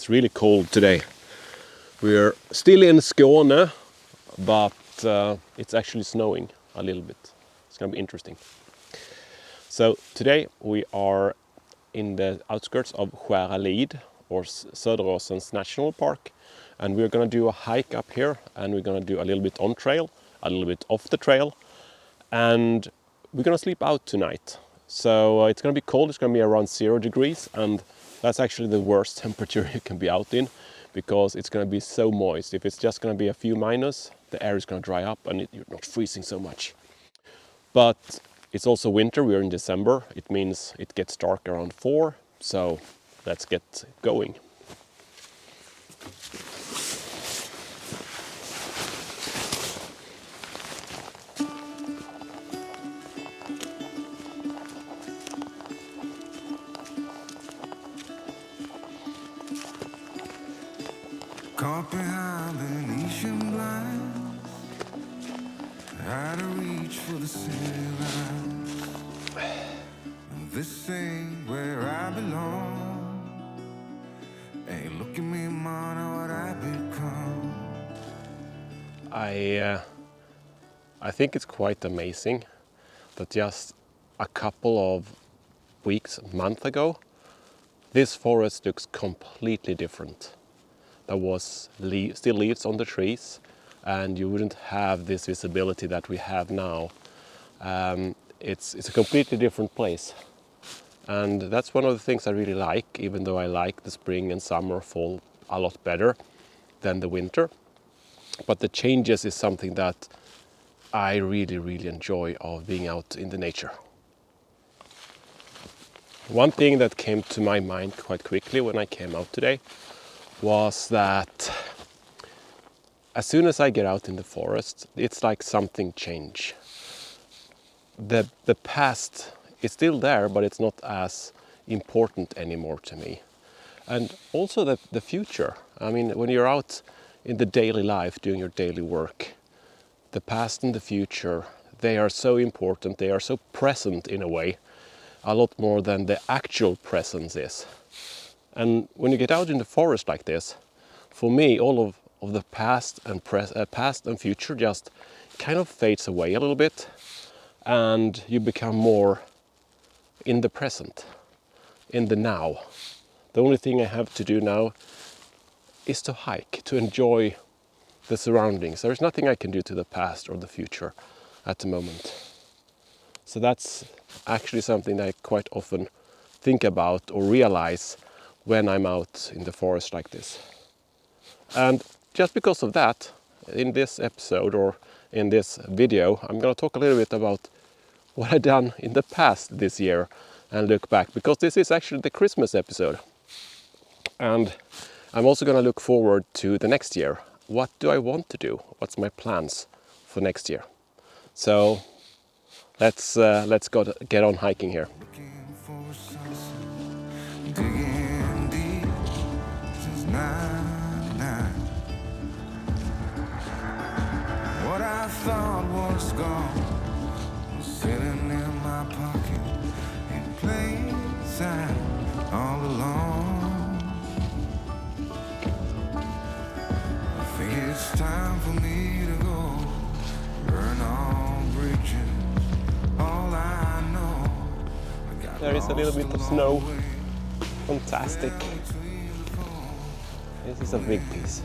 It's really cold today. We're still in Skåne, but it's actually snowing a little bit. It's gonna be interesting. So today we are in the outskirts of Lierna, or Söderåsens National Park, and we're gonna do a hike up here, and we're gonna do a little bit on trail, a little bit off the trail, and we're gonna sleep out tonight. So it's gonna be cold. It's gonna be around 0 degrees, and that's actually the worst temperature you can be out in, because it's gonna be so moist. If it's just gonna be a few minus, the air is gonna dry up and you're not freezing so much. But it's also winter. We're in December. It means it gets dark around 4. So let's get going. Caught behind Venetian blinds, had to reach for the city lights. This ain't where I belong. Hey, look at me, man, what I become. I think it's quite amazing that just a couple of weeks, month ago, this forest looks completely different. There was still leaves on the trees, and you wouldn't have this visibility that we have now. It's a completely different place, and that's one of the things I really like, even though I like the spring and summer, fall a lot better than the winter. But the changes is something that I really enjoy of being out in the nature. One thing that came to my mind quite quickly when I came out today was that as soon as I get out in the forest, it's like something changed. The past is still there, but it's not as important anymore to me. And also the future. I mean, when you're out in the daily life doing your daily work, the past and the future, they are so important, they are so present in a way, a lot more than the actual presence is. And when you get out in the forest like this, for me, all of the past and future just kind of fades away a little bit, and you become more in the present, in the now. The only thing I have to do now is to hike, to enjoy the surroundings. There's nothing I can do to the past or the future at the moment. So that's actually something that I quite often think about or realize when I'm out in the forest like this. And just because of that, in this episode or in this video, I'm going to talk a little bit about what I've done in the past this year and look back, because this is actually the Christmas episode. And I'm also going to look forward to the next year. What do I want to do? What's my plans for next year? So let's get on hiking here. What I thought was gone was sitting in my pocket in plain sight all along. I think it's time for me to go, burn all bridges, all I know. There is a little bit of snow. Fantastic. This is a big piece.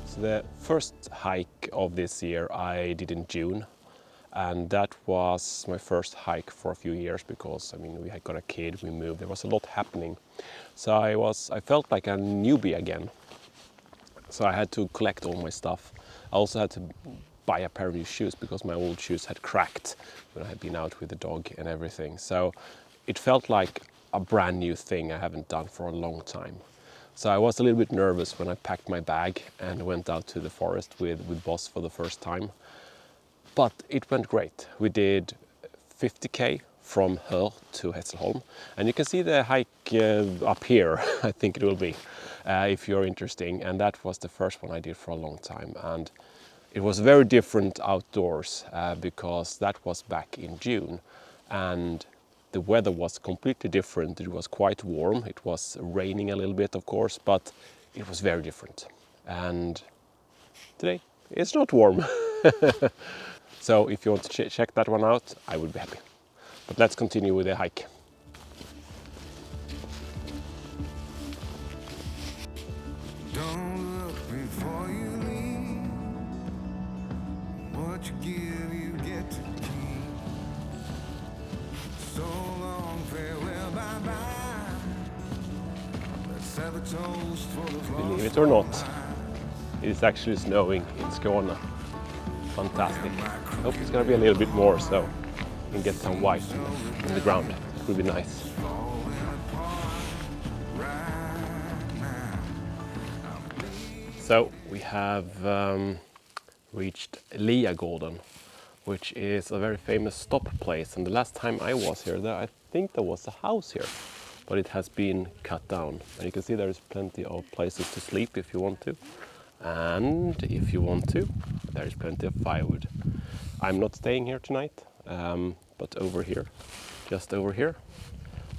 So the first hike of this year I did in June, and that was my first hike for a few years, because I mean, we had got a kid, we moved, there was a lot happening. So I felt like a newbie again. So I had to collect all my stuff. I also had to buy a pair of new shoes, because my old shoes had cracked when I had been out with the dog and everything. So it felt like a brand new thing I haven't done for a long time. So I was a little bit nervous when I packed my bag and went out to the forest with Boss for the first time. But it went great. We did 50k from Hör to Hässleholm, and you can see the hike up here. I think it will be, if you're interested. And that was the first one I did for a long time, and it was very different outdoors, because that was back in June, and the weather was completely different. It was quite warm. It was raining a little bit, of course, but it was very different. And today it's not warm. So if you want to check that one out, I would be happy. But let's continue with the hike. Don't look before you leave. What you give, you get to keep. So long, farewell, bye-bye. Let's have a toast for those Believe lost it or not, it is actually snowing in Skåne. Fantastic. I hope it's gonna be a little bit more so we can get some white on the ground. It would be nice. So we have reached Lierna, which is a very famous stop place. And the last time I was here, I think there was a house here, but it has been cut down. And you can see there is plenty of places to sleep if you want to. And if you want to, there is plenty of firewood. I'm not staying here tonight, but over here, just over here,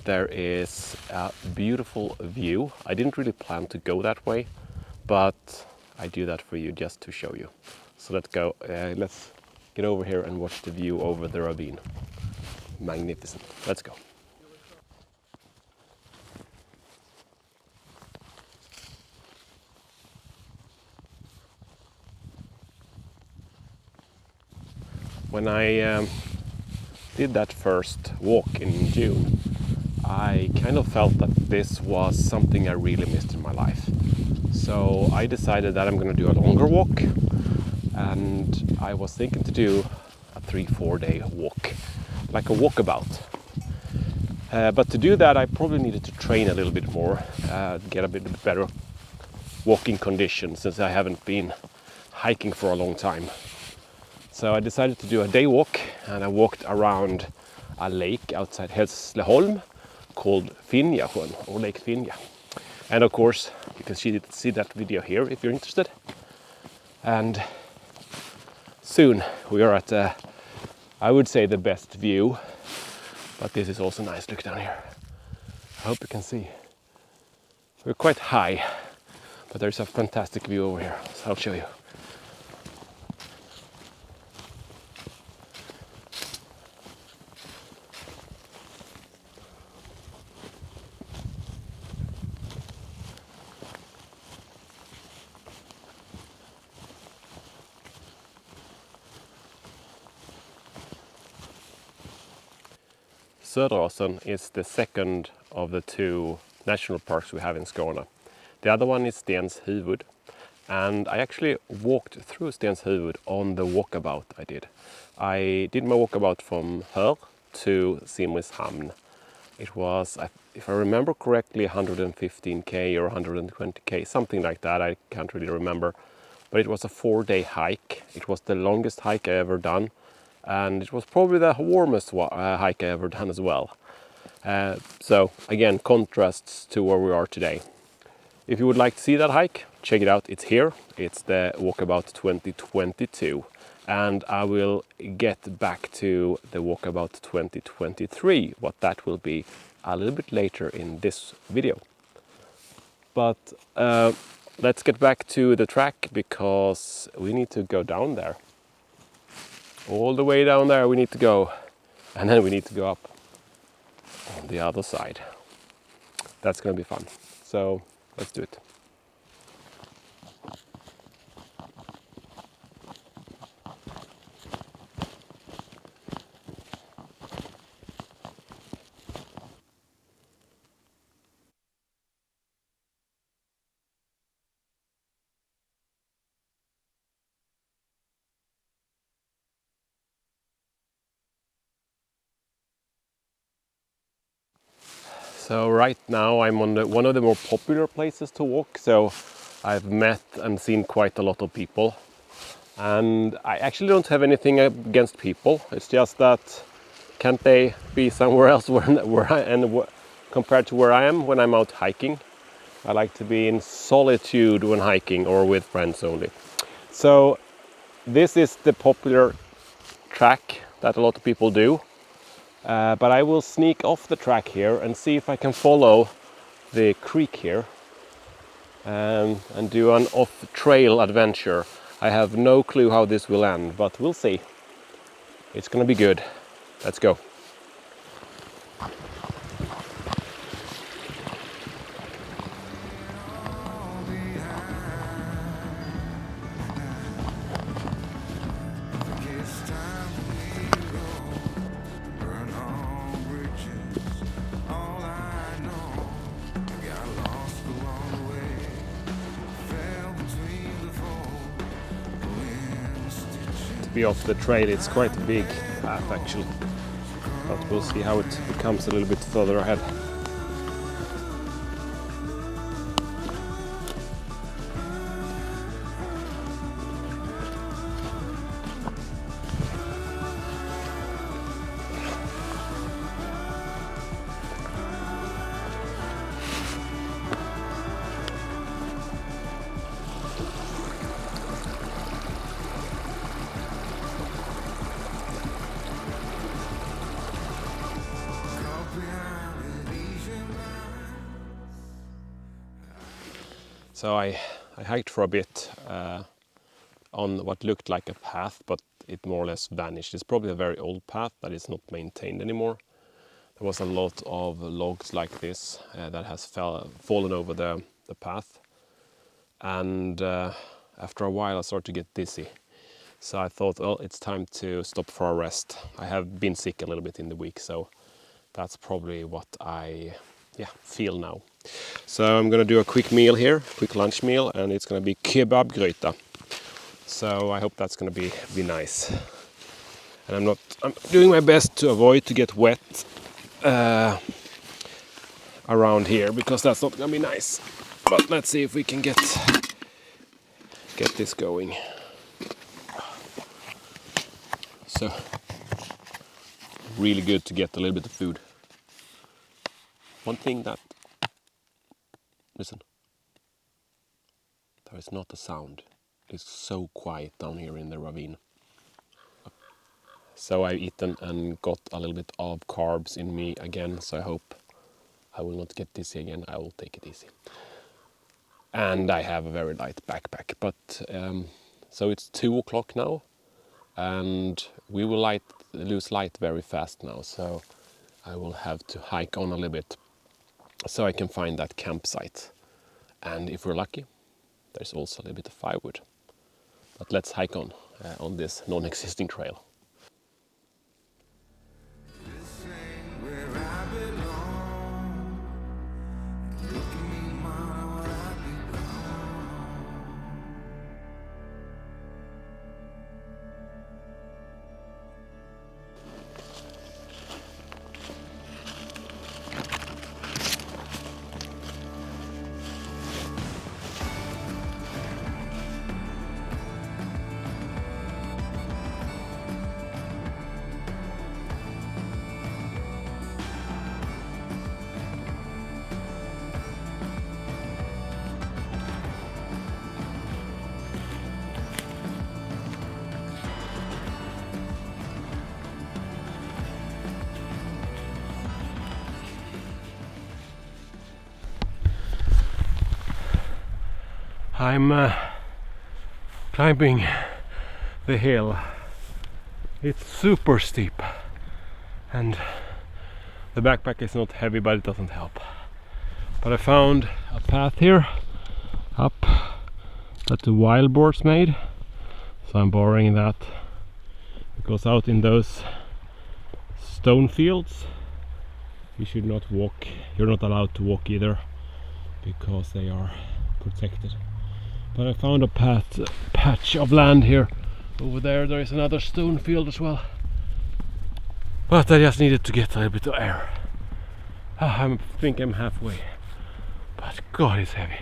there is a beautiful view. I didn't really plan to go that way, but I do that for you just to show you. So let's go, let's get over here and watch the view over the ravine. Magnificent. Let's go. When I did that first walk in June, I kind of felt that this was something I really missed in my life. So I decided that I'm going to do a longer walk, and I was thinking to do a 3-4 day walk, like a walkabout. But to do that, I probably needed to train a little bit more, get a bit better walking condition, since I haven't been hiking for a long time. So I decided to do a day walk, and I walked around a lake outside Hässleholm called Finjasjön, or Lake Finja. And of course, you can see that video here if you're interested. And soon we are at, I would say, the best view, but this is also nice. Look down here. I hope you can see. We're quite high, but there's a fantastic view over here, so I'll show you. Söderåsen is the second of the two national parks we have in Skåne. The other one is Stenshuvud, and I actually walked through Stenshuvud on the walkabout I did. I did my walkabout from Hör to Simrishamn. It was, if I remember correctly, 115k or 120k, something like that. I can't really remember. But it was a 4-day hike. It was the longest hike I ever done. And it was probably the warmest hike I ever done as well. So again, contrasts to where we are today. If you would like to see that hike, check it out. It's here. It's the Walkabout 2022. And I will get back to the Walkabout 2023, what that will be a little bit later in this video. But let's get back to the track, because we need to go down there. All the way down there we need to go, and then we need to go up on the other side. That's going to be fun. So let's do it. So right now I'm on one of the more popular places to walk, so I've met and seen quite a lot of people. And I actually don't have anything against people, it's just that can't they be somewhere else compared to where I am when I'm out hiking? I like to be in solitude when hiking, or with friends only. So this is the popular track that a lot of people do. But I will sneak off the track here and see if I can follow the creek here and do an off-trail adventure. I have no clue how this will end, but we'll see. It's gonna be good. Let's go. To be off the trail, it's quite a big path actually, but we'll see how it becomes a little bit further ahead. So I hiked for a bit on what looked like a path, but it more or less vanished. It's probably a very old path that is not maintained anymore. There was a lot of logs like this that has fallen over the path. And after a while I started to get dizzy. So I thought, well, it's time to stop for a rest. I have been sick a little bit in the week, so that's probably what I feel now. So I'm gonna do a quick meal here, quick lunch meal, and it's gonna be kebabgryta. So I hope that's gonna be nice. And I'm doing my best to avoid to get wet around here, because that's not gonna be nice. But let's see if we can get this going. So really good to get a little bit of food. One thing that, listen, there is not a sound. It's so quiet down here in the ravine. So I've eaten and got a little bit of carbs in me again, so I hope I will not get dizzy again. I will take it easy. And I have a very light backpack, but so it's 2 o'clock now, and we will lose light very fast now, so I will have to hike on a little bit so I can find that campsite. And if we're lucky, there's also a little bit of firewood. But let's hike on this non-existing trail. I'm climbing the hill. It's super steep and the backpack is not heavy, but it doesn't help. But I found a path here up that the wild boars made, so I'm borrowing that, because out in those stone fields you should not walk. You're not allowed to walk either, because they are protected. But I found a patch of land here. Over there is another stone field as well. But I just needed to get a little bit of air. I think I'm halfway. But God, it's heavy.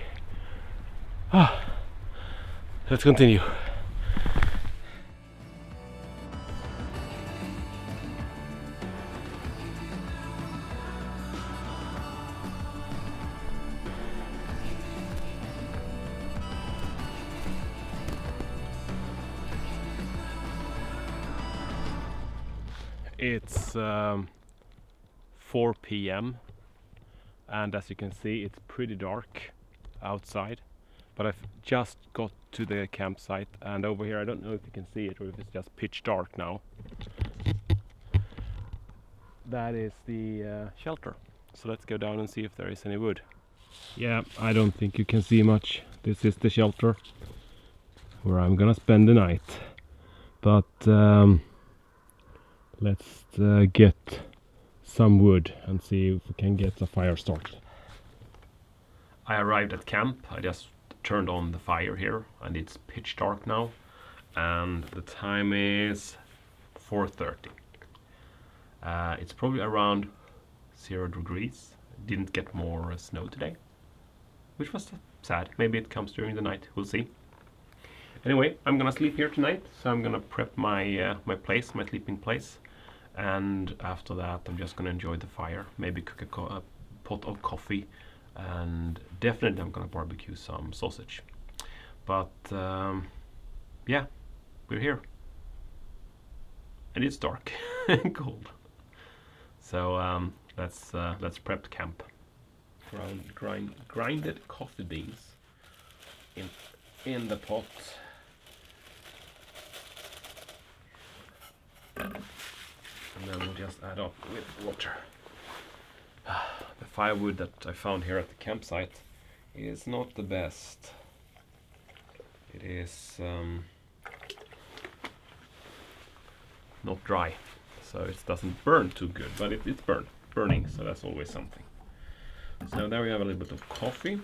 Let's continue. It's 4 p.m. and as you can see it's pretty dark outside, but I've just got to the campsite, and over here I don't know if you can see it or if it's just pitch dark now. That is the shelter, so let's go down and see if there is any wood. Yeah, I don't think you can see much. This is the shelter where I'm gonna spend the night, but let's get some wood and see if we can get a fire started. I arrived at camp. I just turned on the fire here and it's pitch dark now, and the time is 4:30. It's probably around 0 degrees. Didn't get more snow today, which was sad. Maybe it comes during the night, we'll see. Anyway, I'm gonna sleep here tonight, so I'm gonna prep my my sleeping place, and after that I'm just gonna enjoy the fire, maybe cook a pot of coffee, and definitely I'm gonna barbecue some sausage. But yeah, we're here and it's dark and cold, so let's prep camp. Grinded coffee beans in the pot, and then we'll just add up with water. The firewood that I found here at the campsite is not the best. It is not dry, so it doesn't burn too good, but it's burning, so that's always something. So there we have a little bit of coffee.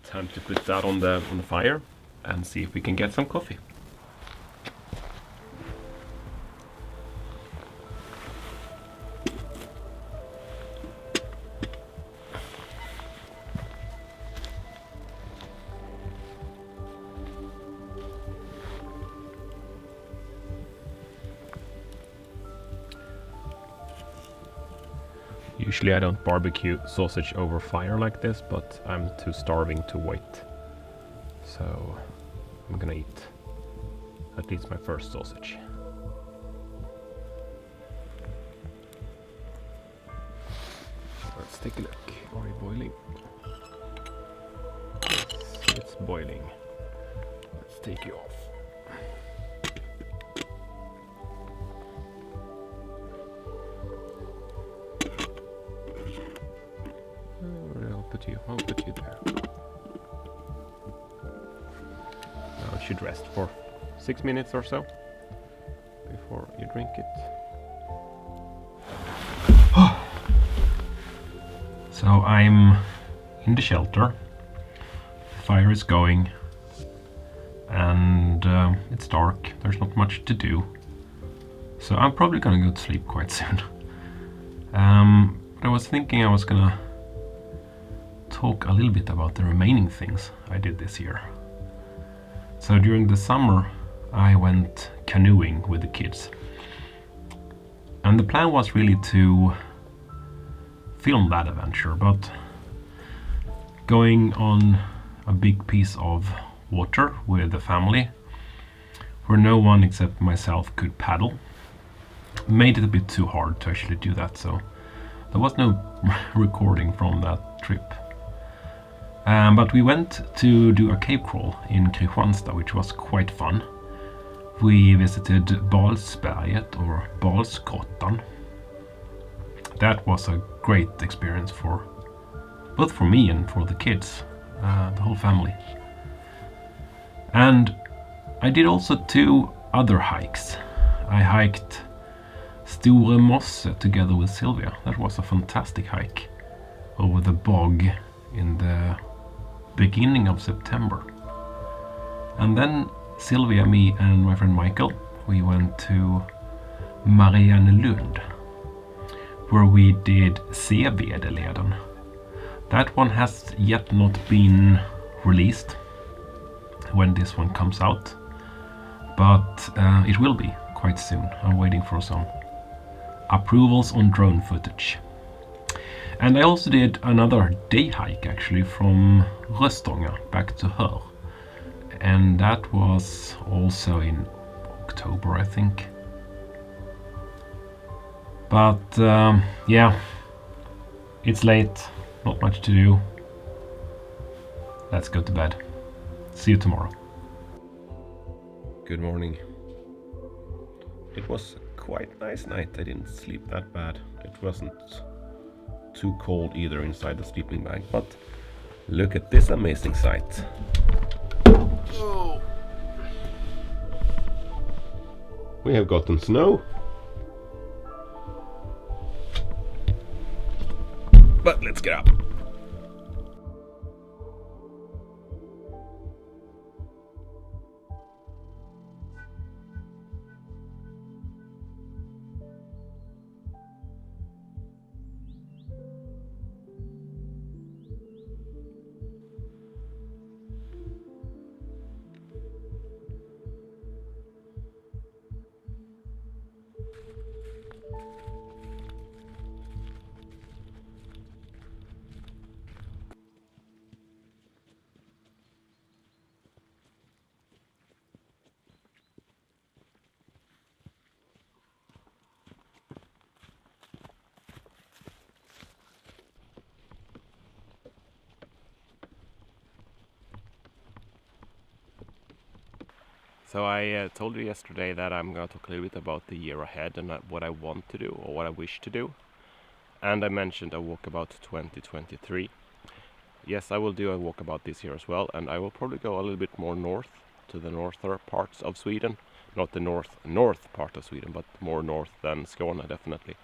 Time to put that on the fire and see if we can get some coffee. Usually I don't barbecue sausage over fire like this, but I'm too starving to wait. So I'm gonna eat at least my first sausage. Let's take a look. Are we boiling? Yes, it's boiling. Let's take you off. I'll put you there. Now it should rest for 6 minutes or so before you drink it. So I'm in the shelter. The fire is going, and it's dark. There's not much to do, so I'm probably gonna go to sleep quite soon. But I was thinking I was gonna talk a little bit about the remaining things I did this year. So during the summer I went canoeing with the kids, and the plan was really to film that adventure, but going on a big piece of water with the family where no one except myself could paddle made it a bit too hard to actually do that, so there was no recording from that trip. But we went to do a cave crawl in Kristianstad, which was quite fun. We visited Balsberget or Balsgrottan. That was a great experience for both for me and for the kids, the whole family. And I did also 2 other hikes. I hiked Store Mosse together with Sylvia. That was a fantastic hike over the bog in the beginning of September. And then Sylvia, me and my friend Michael, we went to Mariannelund, where we did Sevedleden. That one has yet not been released when this one comes out, but it will be quite soon. I'm waiting for some approvals on drone footage. And I also did another day hike actually from Röstånga back to Hör, and that was also in October, I think. But yeah, it's late, not much to do. Let's go to bed. See you tomorrow. Good morning. It was a quite nice night. I didn't sleep that bad. It wasn't too cold either inside the sleeping bag, but look at this amazing sight. Oh. We have gotten snow. But let's get up. So I told you yesterday that I'm going to talk a little bit about the year ahead and what I want to do or what I wish to do. And I mentioned a walkabout 2023. Yes, I will do a walkabout this year as well, and I will probably go a little bit more north to the northern parts of Sweden. Not the north part of Sweden, but more north than Skåne, definitely.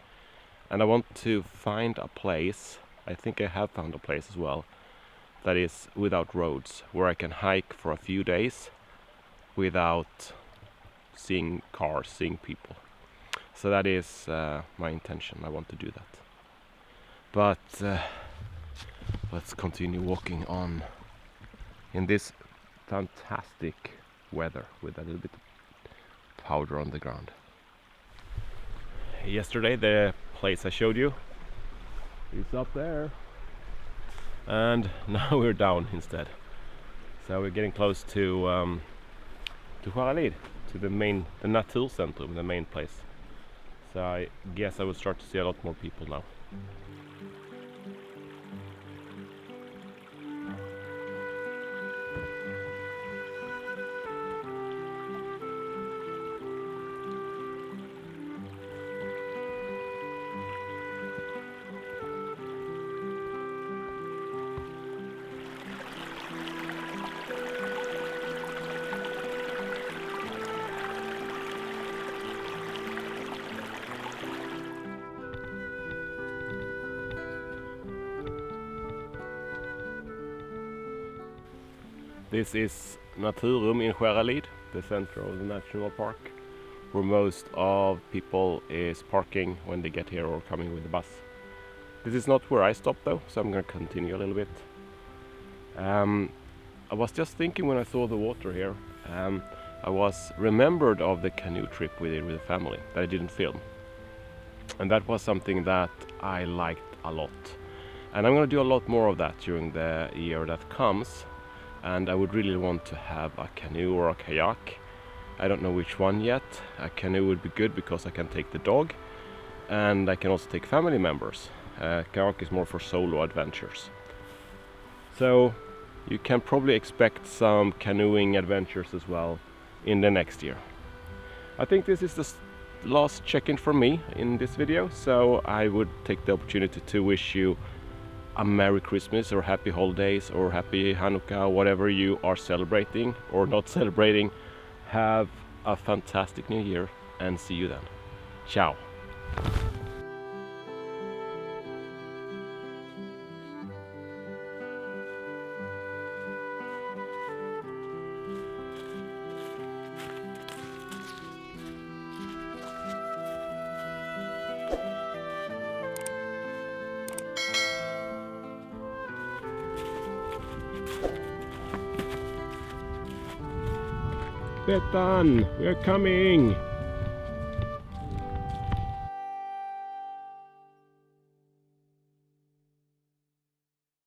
And I want to find a place, I think I have found a place as well, that is without roads, where I can hike for a few days without seeing cars, seeing people. So that is my intention. I want to do that. But let's continue walking on in this fantastic weather with a little bit of powder on the ground. Yesterday the place I showed you is up there, and now we're down instead. So we're getting close to Skäralid, to the Naturcentrum, the main place. So I guess I will start to see a lot more people now. This is Naturum in Skäralid, the center of the national park, where most of people is parking when they get here or coming with the bus. This is not where I stop though, so I'm going to continue a little bit. I was just thinking when I saw the water here, I was remembered of the canoe trip we did with the family that I didn't film. And that was something that I liked a lot. And I'm going to do a lot more of that during the year that comes. And I would really want to have a canoe or a kayak. I don't know which one yet. A canoe would be good because I can take the dog, and I can also take family members. Kayak is more for solo adventures. So you can probably expect some canoeing adventures as well in the next year. I think this is the last check-in for me in this video, so I would take the opportunity to wish you a Merry Christmas or Happy Holidays or Happy Hanukkah, whatever you are celebrating or not celebrating. Have a fantastic new year and see you then. Ciao. Bettan, we're coming!